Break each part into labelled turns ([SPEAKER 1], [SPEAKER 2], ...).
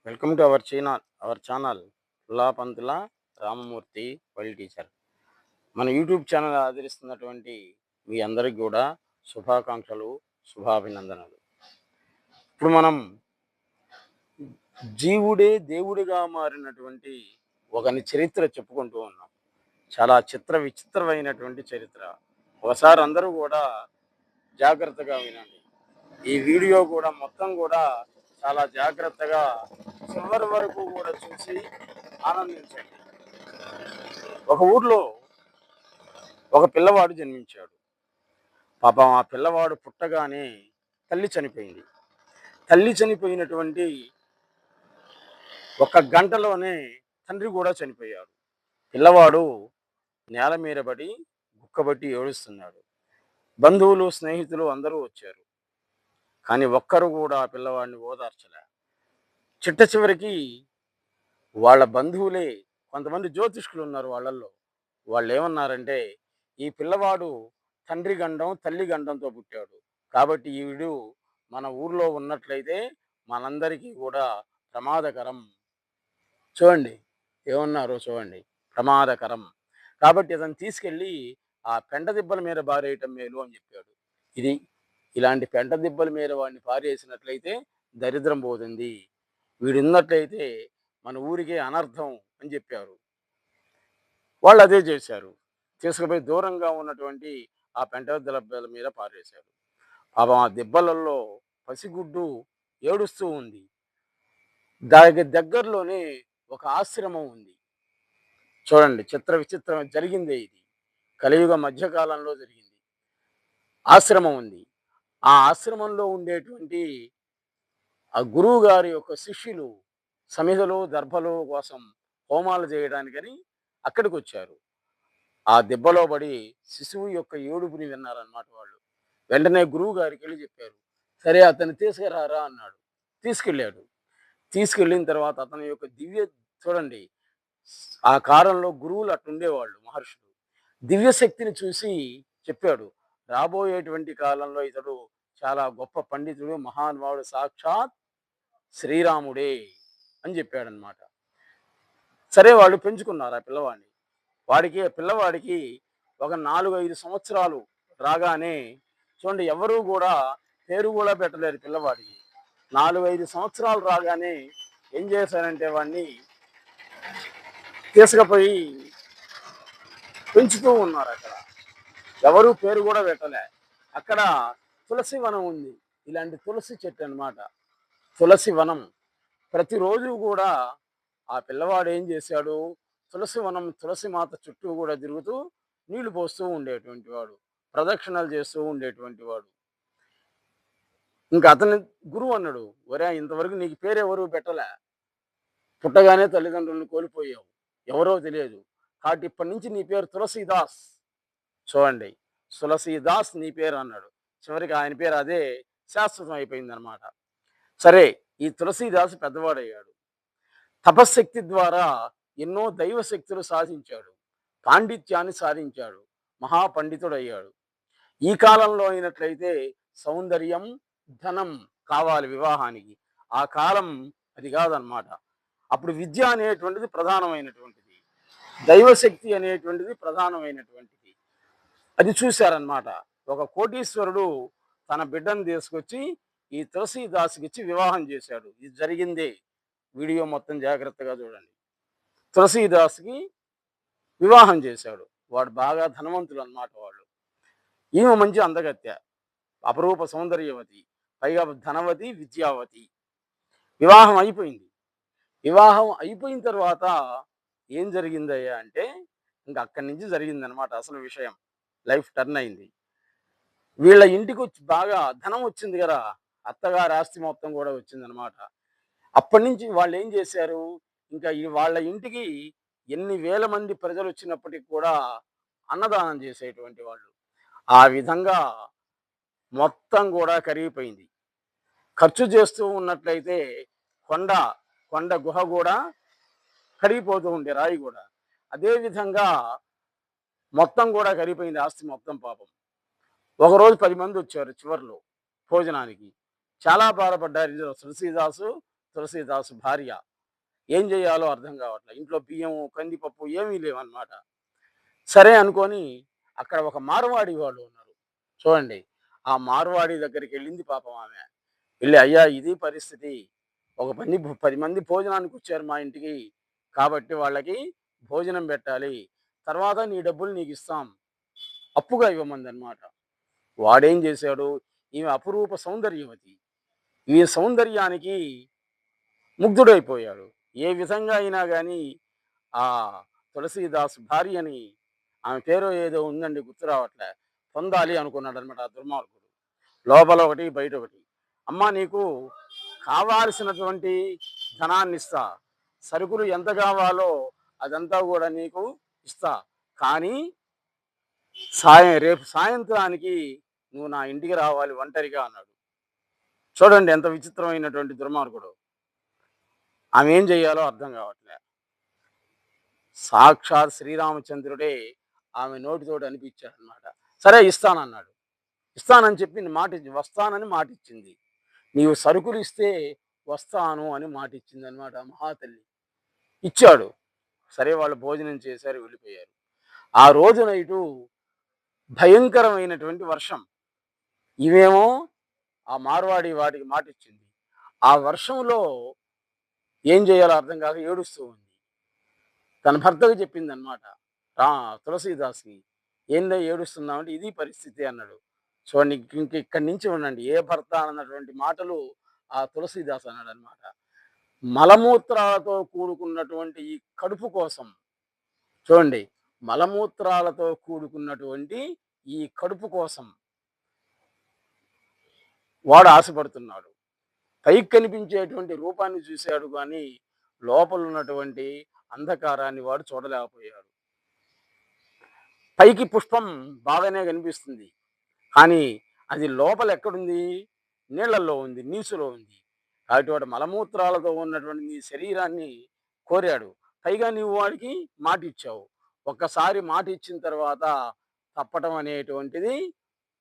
[SPEAKER 1] Welcome to our channel Tulapantula Ramamurthy world teacher. మన YouTube channel ఆదరిస్తున్నటువంటి మీ అందరికి కూడా శుభాకాంక్షలు, శుభాభినందనలు. ఇప్పుడు మనం జీవుడే దేవుడిగా మారినటువంటి ఒకని చరిత్ర చెప్పుకుంటూ ఉన్నాం. చాలా విచిత్రమైనటువంటి చరిత్ర. ఒకసారి అందరూ కూడా జాగ్రత్తగా వినండి. ఈ వీడియో కూడా మొత్తం కూడా చాలా జాగ్రత్తగా చివరి వరకు కూడా చూసి ఆనందించండి. ఒక ఊర్లో ఒక పిల్లవాడు జన్మించాడు. పాపం ఆ పిల్లవాడు పుట్టగానే తల్లి చనిపోయింది. తల్లి చనిపోయినటువంటి ఒక గంటలోనే తండ్రి కూడా చనిపోయాడు. పిల్లవాడు నేల మీద పడి గుక్కబట్టి ఏడుస్తున్నాడు. బంధువులు, స్నేహితులు అందరూ వచ్చారు. కానీ ఒక్కరు కూడా ఆ పిల్లవాడిని ఓదార్చలే. చిట్ట చివరికి వాళ్ళ బంధువులే, కొంతమంది జ్యోతిష్కులు ఉన్నారు వాళ్ళల్లో, వాళ్ళు ఏమన్నారంటే, ఈ పిల్లవాడు తండ్రి గండం తల్లి గండంతో పుట్టాడు కాబట్టి వీడు మన ఊర్లో ఉన్నట్లయితే మనందరికీ కూడా ప్రమాదకరం. చూడండి ఏమన్నారో చూడండి, ప్రమాదకరం. కాబట్టి అతను తీసుకెళ్ళి ఆ పెంట దిబ్బల మీద బారేయటం మేలు అని చెప్పాడు. ఇలాంటి పెంట దిబ్బల మీద వాడిని పారేసినట్లయితే దరిద్రం పోతుంది, వీడున్నట్లయితే మన ఊరికే అనర్థం అని చెప్పారు. వాళ్ళు అదే చేశారు. తీసుకుపోయి దూరంగా ఉన్నటువంటి ఆ పెంట దెబ్బల మీద పారేశారు. పాపం ఆ దెబ్బలలో పసిగుడ్డు ఏడుస్తూ ఉంది. దానికి దగ్గరలోనే ఒక ఆశ్రమం ఉంది. చూడండి, విచిత్రం జరిగిందే ఇది. కలియుగ మధ్యకాలంలో జరిగింది. ఆశ్రమం ఉంది. ఆ ఆశ్రమంలో ఉండేటువంటి ఆ గురువు గారి యొక్క శిష్యులు సమిధలు, దర్భలు కోసం హోమాలు చేయడానికని అక్కడికి వచ్చారు. ఆ దెబ్బలో పడి శిశువు యొక్క ఏడుపుని విన్నారన్నమాట వాళ్ళు. వెంటనే గురువు గారికి వెళ్ళి చెప్పారు. సరే అతన్ని తీసుకురారా అన్నాడు. తీసుకెళ్ళాడు. తీసుకెళ్ళిన తర్వాత అతని యొక్క చూడండి, ఆ కాలంలో గురువులు అట్టుండేవాళ్ళు, మహర్షులు. దివ్యశక్తిని చూసి చెప్పాడు, రాబోయేటువంటి కాలంలో ఇతడు చాలా గొప్ప పండితుడు, మహానుభావుడు, సాక్షాత్ శ్రీరాముడే అని చెప్పాడనమాట. సరే వాళ్ళు పెంచుకున్నారు ఆ పిల్లవాడిని. పిల్లవాడికి ఒక 4-5 సంవత్సరాలు రాగానే, చూడండి, ఎవరూ కూడా పేరు కూడా పెట్టలేరు పిల్లవాడికి. 4-5 సంవత్సరాలు రాగానే ఏం చేశారంటే వాడిని తీసుకుపోయి పెంచుతూ ఉన్నారు. అక్కడ ఎవరు పేరు కూడా పెట్టలే. అక్కడ తులసి వనం ఉంది. ఇలాంటి తులసి చెట్టు అన్నమాట, తులసి వనం. ప్రతిరోజు కూడా ఆ పిల్లవాడు ఏం చేశాడు, తులసి వనం, తులసి మాత చుట్టూ కూడా తిరుగుతూ నీళ్లు పోస్తూ ఉండేటువంటి వాడు, ప్రదక్షిణలు చేస్తూ ఉండేటువంటి వాడు. ఇంకా అతని గురువు అన్నాడు, ఒరే ఇంతవరకు నీకు పేరెవరు పెట్టలే, పుట్టగానే తల్లిదండ్రులను కోల్పోయావు, ఎవరో తెలియదు, కాబట్టి ఇప్పటి నుంచి నీ పేరు తులసీదాస్. చూడండి, తులసీదాస్ నీ పేరు అన్నాడు. చివరికి ఆయన పేరు అదే శాశ్వతం అయిపోయింది అనమాట. సరే, ఈ తులసీదాస్ పెద్దవాడయ్యాడు. తపశ్శక్తి ద్వారా ఎన్నో దైవశక్తులు సాధించాడు, పాండిత్యాన్ని సాధించాడు, మహాపండితుడయ్యాడు. ఈ కాలంలో అయినట్లయితే సౌందర్యం, ధనం కావాలి వివాహానికి. ఆ కాలం అది కాదనమాట. అప్పుడు విద్య అనేటువంటిది ప్రధానమైనటువంటిది, దైవశక్తి అనేటువంటిది ప్రధానమైనటువంటిది. అది చూశారనమాట. ఒక కోటీశ్వరుడు తన బిడ్డను తీసుకొచ్చి ఈ తులసీదాస్కి ఇచ్చి వివాహం చేశాడు. ఇది జరిగిందే, వీడియో మొత్తం జాగ్రత్తగా చూడండి. తులసీదాస్కి వివాహం చేశాడు. వాడు బాగా ధనవంతులు అన్నమాట వాళ్ళు. ఈమె మంచి అందగత్య, అపరూప సౌందర్యవతి, పైగా ధనవతి, విద్యావతి. వివాహం అయిపోయింది. వివాహం అయిపోయిన తర్వాత ఏం జరిగిందయ్యా అంటే, ఇంకా అక్కడి నుంచి జరిగిందనమాట అసలు విషయం. లైఫ్ టర్న్ అయింది. వీళ్ళ ఇంటికి వచ్చి బాగా ధనం వచ్చింది కదా, అత్తగారి ఆస్తి మొత్తం కూడా వచ్చిందనమాట. అప్పటి నుంచి వాళ్ళు ఏం చేశారు, ఇంకా వాళ్ళ ఇంటికి ఎన్ని వేల మంది ప్రజలు వచ్చినప్పటికి కూడా అన్నదానం చేసేటువంటి వాళ్ళు. ఆ విధంగా మొత్తం కూడా కరిగిపోయింది. ఖర్చు చేస్తూ ఉన్నట్లయితే కొండ కొండ గుహ కూడా కరిగిపోతూ ఉండే, రాయి కూడా. అదేవిధంగా మొత్తం కూడా కరిగిపోయింది ఆస్తి మొత్తం. పాపం ఒకరోజు 10 మంది వచ్చారు చివరిలో భోజనానికి. చాలా బాధపడ్డారు తులసీదాసు, తులసీదాసు భార్య. ఏం చేయాలో అర్థం కావట్లే. ఇంట్లో బియ్యం, కందిపప్పు ఏమీ లేవన్నమాట. సరే అనుకోని అక్కడ ఒక మార్వాడి వాళ్ళు ఉన్నారు. చూడండి. ఆ మార్వాడి దగ్గరికెళ్ళింది పాపం ఆమె. వెళ్ళి, "అయ్యా ఇది పరిస్థితి. ఒక 10 మంది భోజనానికొచ్చారు మా ఇంటికి. కాబట్టి వాళ్ళకి భోజనం పెట్టాలి. తర్వాత నీ డబ్బులు నీకిస్తాం." అప్పుగా ఇవ్వమందనమాట. వాడేం చేశాడు, ఈమె అపురూప సౌందర్యవతి. ఈ సౌందర్యానికి ముగ్ధుడైపోయాడు. ఏ విధంగా అయినా గాని ఆ తులసీదాస్ భార్యని, ఆమె పేరో ఏదో ఉందండి గుర్తు రావట్లే, పొందాలి అనుకున్నాడనమాట ఆ దుర్మార్గుడు. లోపల ఒకటి, బయట ఒకటి. అమ్మా నీకు కావాల్సినటువంటి ధనాన్నిస్తా. సరుకులు ఎంత కావాలో అదంతా కూడా నీకు ఇస్తా. కానీ రేపు సాయంత్రానికి నువ్వు నా ఇంటికి రావాలి ఒంటరిగా అన్నాడు. చూడండి ఎంత విచిత్రమైనటువంటి దుర్మార్గుడు. ఆమె ఏం చేయాలో అర్థం కావట్లే. సాక్షాత్ శ్రీరామచంద్రుడే ఆమె నోటితోటి అనిపించాడనమాట. సరే ఇస్తానన్నాడు. ఇస్తానని చెప్పి వస్తానని మాటిచ్చింది. నీవు సరుకులు ఇస్తే వస్తాను అని మాటిచ్చిందనమాట మహాతల్లి. ఇచ్చాడు. సరే వాళ్ళు భోజనం చేశారు, వెళ్ళిపోయారు. ఆ రోజు నైటు భయంకరమైనటువంటి వర్షం. ఇవేమో ఆ మార్వాడి వాడికి మాటిచ్చింది. ఆ వర్షంలో ఏం చేయాలో అర్థం కాక ఏడుస్తూ ఉంది. తన భర్తకు చెప్పిందనమాట. తులసీదాస్‌కి. "ఏందే ఏడుస్తున్నావంటే" "ఇది పరిస్థితి" అన్నాడు. చూడండి ఇక్కడి నుంచి ఉండండి. ఏ భర్త అన్నటువంటి మాటలు ఆ తులసీదాస్ అన్నాడనమాట. మలమూత్రాలతో కూడుకున్నటువంటి ఈ కడుపు కోసం, చూడండి, మలమూత్రాలతో కూడుకున్నటువంటి ఈ కడుపు కోసం వాడు ఆశపడుతున్నాడు. పైకి కనిపించేటువంటి రూపాన్ని చూశాడు గానీ, లోపల ఉన్నటువంటి అంధకారాన్ని వాడు చూడలేకపోయాడు. పైకి పుష్పం బాగానే కనిపిస్తుంది. కానీ అది లోపల ఎక్కడుంది? నీళ్ళల్లో ఉంది, నీసులో ఉంది. కాబట్టి వాడు మలమూత్రాలతో ఉన్నటువంటి నీ శరీరాన్ని కోరాడు. పైగా నీవు వాడికి మాటిచ్చావు. ఒక్కసారి మాటిచ్చిన తర్వాత తప్పటం అనేటువంటిది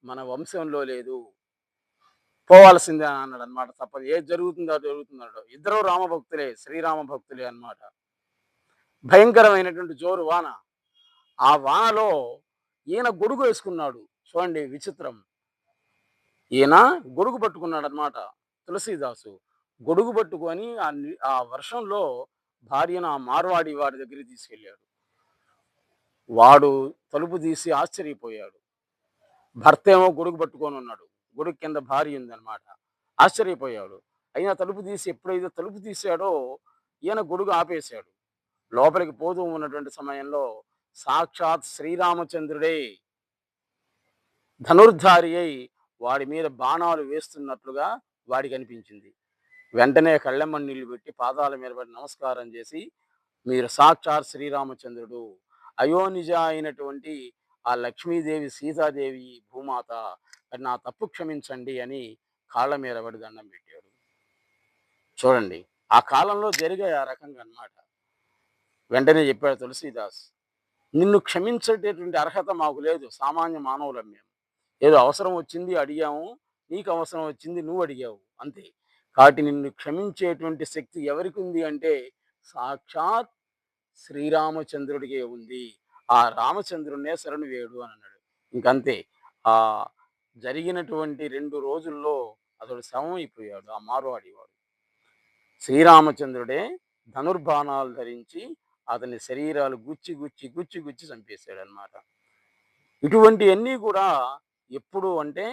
[SPEAKER 1] మన వంశంలో లేదు. పోవాల్సిందే అన్నాడనమాట. తప్పదు. ఏది జరుగుతుందో అది జరుగుతుందన్నాడు. ఇద్దరు రామభక్తులే, శ్రీరామ భక్తులే అన్నమాట. భయంకరమైనటువంటి జోరు వాన. ఆ వానలో ఈయన గొడుగు వేసుకున్నాడు. చూడండి విచిత్రం. ఈయన గొడుగు పట్టుకున్నాడనమాట తులసీదాసు. గొడుగు పట్టుకొని ఆ వర్షంలో భార్యను ఆ మార్వాడి వాడి దగ్గరికి తీసుకెళ్ళాడు. వాడు తలుపు తీసి ఆశ్చర్యపోయాడు. భర్త ఏమో గొడుగు పట్టుకొని ఉన్నాడు. గొడుగు కింద భార్య ఉందనమాట. ఆశ్చర్యపోయాడు. అయినా తలుపు తీసి ఎప్పుడైతే తలుపు తీశాడో ఈయన గొడుగు ఆపేశాడు. లోపలికి పోతూ ఉన్నటువంటి సమయంలో సాక్షాత్ శ్రీరామచంద్రుడే ధనుర్ధారి అయి వాడి మీద బాణాలు వేస్తున్నట్లుగా వాడికి అనిపించింది. వెంటనే కళ్ళెమ్మని నీళ్లు పెట్టి పాదాల మీద పడి నమస్కారం చేసి, మీరు సాక్షాత్ శ్రీరామచంద్రుడు, అయోనిజ అయినటువంటి ఆ లక్ష్మీదేవి, సీతాదేవి, భూమాత, మరి నా తప్పు క్షమించండి అని కాళ్ళ మీద పడి దండం పెట్టాడు. చూడండి ఆ కాలంలో జరిగే ఆ రకంగా అన్నమాట. వెంటనే చెప్పాడు తులసీదాస్, నిన్ను క్షమించేటటువంటి అర్హత మాకు లేదు. సామాన్య మానవులం మేము. ఏదో అవసరం వచ్చింది అడిగాము, నీకు అవసరం వచ్చింది నువ్వు అడిగావు అంతే. కాబట్టి నిన్ను క్షమించేటువంటి శక్తి ఎవరికి ఉంది అంటే సాక్షాత్ శ్రీరామచంద్రుడికే ఉంది. ఆ రామచంద్రుడినే శరణు వేడు అని అన్నాడు. ఇంకంతే. ఆ జరిగినటువంటి 2 రోజుల్లో అతడు శవం అయిపోయాడు ఆ మార్వాడి వాడు. శ్రీరామచంద్రుడే ధనుర్బాణాలు ధరించి అతని శరీరాలు గుచ్చి గుచ్చి గుచ్చి గుచ్చి చంపేశాడనమాట. ఇటువంటివన్నీ కూడా ఎప్పుడు అంటే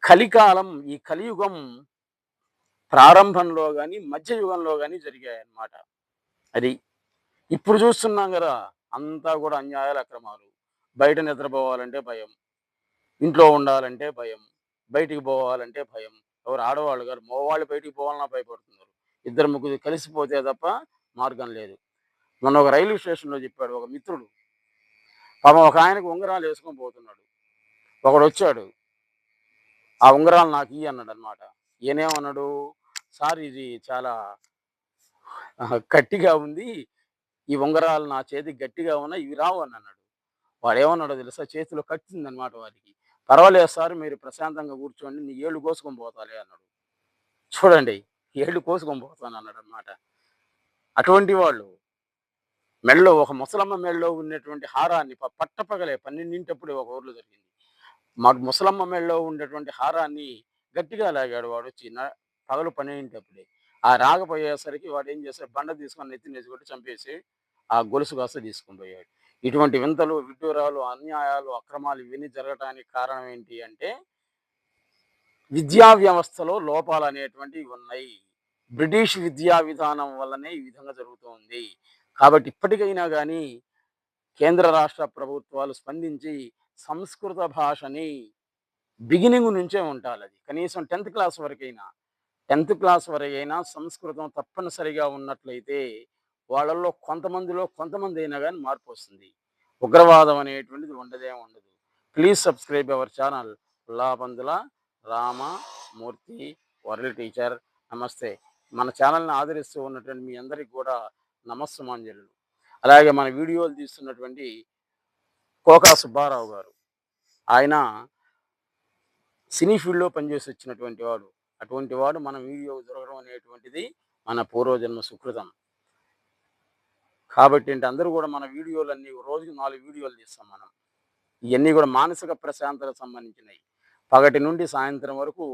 [SPEAKER 1] కలికాలం, ఈ కలియుగం ప్రారంభంలో గాని, మధ్యయుగంలో గాని జరిగాయన్నమాట. అది. ఇప్పుడు చూస్తున్నాం గదా! అంతా కూడా అన్యాయాలు, అక్రమాలు. బయట నిద్రపోవాలంటే భయం. ఇంట్లో ఉండాలంటే భయం. బయటికి పోవాలంటే భయం. ఎవరు ఆడవాళ్ళు గారు, మగవాళ్ళు బయటికి పోవాలన్నా భయపడుతున్నారు. ఇద్దరు ముగ్గురు కలిసిపోతే తప్ప మార్గం లేదు. మొన్న ఒక రైల్వే స్టేషన్‌లో చెప్పాడు ఒక మిత్రుడు. పాపం ఒక ఆయనకి ఉంగరాలు వేసుకొని పోతున్నాడు. ఒకడొచ్చాడు. ఆ ఉంగరాలు నాకియ్యి అన్నాడనమాట. ఈయనేమన్నాడు, సార్ ఇది చాలా గట్టిగా ఉంది. ఈ ఉంగరాలు నా చేతికి గట్టిగా ఉన్నాయి. ఇవి రావు అని అన్నాడు. వాడేమన్నాడో తెలుసా? చేతిలో కట్టిందనమాట వాడికి. పర్వాలేదు సార్ మీరు ప్రశాంతంగా కూర్చోండి. నీ ఏళ్ళు కోసుకొని పోతాలే అన్నాడు. చూడండి. ఏళ్ళు కోసుకొని పోతాను అన్నాడనమాట. అటువంటి వాళ్ళు మెడలో ఒక ముసలమ్మ మెడలో ఉన్నటువంటి హారాన్ని పట్టపగలే 12 ఒక ఊర్లో జరిగింది. ముసలమ్మ మెడలో ఉండేటువంటి హారాన్ని గట్టిగా లాగాడు వాడొచ్చి పగలు 12 ఆ రాకపోయేసరికి వాడేం చేశాడు బండ తీసుకొని నెత్తినేసి కొట్టి చంపేసి ఆ గొలుసు కాస్త తీసుకొని పోయాడు. ఇటువంటి వింతలు, విడ్డూరాలు, అన్యాయాలు, అక్రమాలు ఇవన్నీ జరగటానికి కారణం ఏంటి అంటే విద్యా వ్యవస్థలో లోపాలనేటువంటివి ఉన్నాయి. బ్రిటిష్ విద్యా విధానం వల్లనే ఈ విధంగా జరుగుతోంది. కాబట్టి ఇప్పటికైనా గానీ కేంద్ర రాష్ట్ర ప్రభుత్వాలు స్పందించి సంస్కృత భాషని బిగినింగ్ నుంచే ఉండాలది. కనీసం 10థ్ క్లాస్ వరకైనా. 10థ్ క్లాస్ వరకైనా సంస్కృతం తప్పనిసరిగా ఉన్నట్లయితే వాళ్ళల్లో కొంతమందైనా గానీ మార్పొస్తుంది. ఉగ్రవాదం అనేటువంటిది ఉండదే ఉండదు. Please subscribe our channel Ullapandula Ramamurthy world teacher. నమస్తే. మన ఛానల్‌ని ఆదరిస్తూ ఉన్నటువంటి మీ అందరికి కూడా నమస్సుమాంజలులు. అలాగే మన వీడియోలు తీస్తున్నటువంటి కోకా సుబ్బారావు గారు. ఆయన సినీ ఫీల్డ్‌లో పనిచేసి వచ్చినటువంటి వాడు. అటువంటి వాడు మన వీడియో దొరకడం అనేటువంటిది మన పూర్వజన్మ సుకృతం. కాబట్టి అందరూ కూడా మన వీడియోలన్నీ రోజుకి 4 వీడియోలు తీస్తాం మనం. ఇయన్నీ కూడా మానసిక ప్రశాంతతకు సంబంధించినయి. పగటి నుండి సాయంత్రం వరకు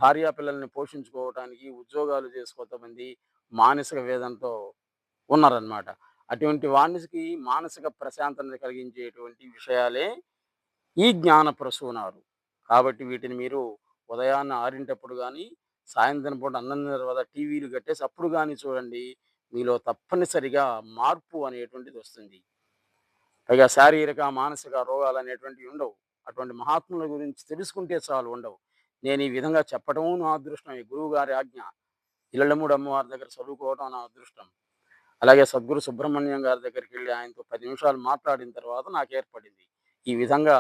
[SPEAKER 1] భార్యాపిల్లల్ని పోషించుకోవటానికి ఉద్యోగాలు చేసి కొంతమంది మానసిక వేదనతో ఉన్నారనమాట. అటువంటి వానికి మానసిక ప్రశాంతతను కలిగించేటువంటి విషయాలే ఈ జ్ఞాన ప్రసూనాలు. కాబట్టి వీటిని మీరు ఉదయాన్న 6 గానీ, సాయంత్రం పూట అన్నం తిన్న తర్వాత టీవీలు కట్టేసి అప్పుడు గానీ చూడండి. మీలో తప్పనిసరిగా మార్పు అనేటువంటిది వస్తుంది. పైగా శారీరక, మానసిక రోగాలనేటువంటివి ఉండవు. అటువంటి మహాత్ముల గురించి తెలుసుకుంటే చాలు ఉండవు. నేను ఈ విధంగా చెప్పటము నా అదృష్టం. ఈ గురువుగారి ఆజ్ఞ. ఇలళ్ళమూడి అమ్మవారి దగ్గర చదువుకోవటం నా అదృష్టం. అలాగే సద్గురు సుబ్రహ్మణ్యం గారి దగ్గరికెళ్ళి ఆయనతో 10 నిమిషాలు మాట్లాడిన తర్వాత నాకేర్పడింది. ఈ విధంగా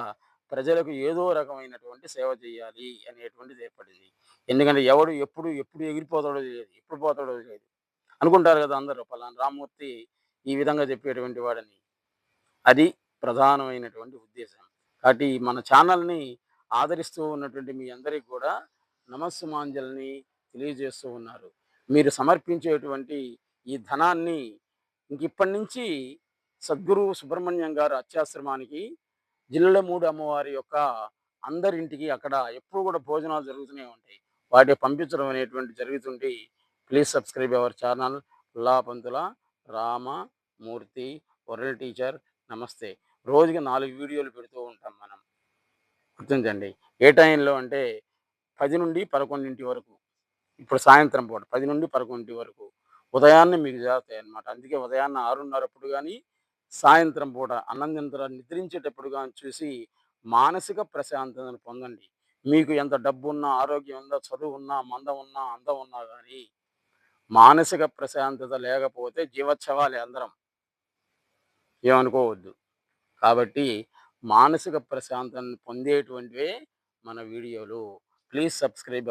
[SPEAKER 1] ప్రజలకు ఏదో రకమైనటువంటి సేవ చేయాలి అనేటువంటిది ఏర్పడింది. ఎందుకంటే ఎవడు ఎప్పుడు ఎగిరిపోతాడో తెలియదు. ఎప్పుడు పోతాడో తెలియదు. అనుకుంటారు కదా అందరూ పలానా రామ్మూర్తి ఈ విధంగా చెప్పేటువంటి వాడని. అది ప్రధానమైనటువంటి ఉద్దేశం. కాబట్టి మన ఛానల్‌ని ఆదరిస్తూ ఉన్నటువంటి మీ అందరికి కూడా నమస్సుమాంజల్ని తెలియజేస్తూ ఉన్నారు. మీరు సమర్పించేటువంటి ఈ ధనాన్ని ఇంకిప్పటి నుంచి సద్గురు సుబ్రహ్మణ్యం గారు అత్యాశ్రమానికి జిల్లెలమూడి అమ్మవారి యొక్క అందరింటికి అక్కడ ఎప్పుడు కూడా భోజనాలు జరుగుతూనే ఉంటాయి. వాటికి పంపించడం అనేటువంటి జరుగుతుంది. Please subscribe our channel Ullapantula Ramamurthy world teacher. నమస్తే. రోజుకి 4 వీడియోలు పెడుతూ ఉంటాం మనం. గుర్తించండి. ఏ టైంలో అంటే 10 నుండి 11 వరకు. ఇప్పుడు సాయంత్రం పూట 10 నుండి 11 వరకు. ఉదయాన్నే మీకు చేరతాయన్నమాట. అందుకే ఉదయాన్న 6:30 గానీ, సాయంత్రం పూట అన్నం తిన్న తర్వాత నిద్రించేటప్పుడు గానీ చూసి మానసిక ప్రశాంతతను పొందండి. మీకు ఎంత డబ్బున్నా, ఆరోగ్యం ఉందా, చదువున్నా, మందం ఉన్నా, అందం ఉన్నా గానీ మానసిక ప్రశాంతత లేకపోతే జీవచ్ఛవాలే అందరం. ఏమనుకోవద్దు. కాబట్టి మానసిక ప్రశాంతతను పొందేటువంటివే మన వీడియోలు. Please subscribe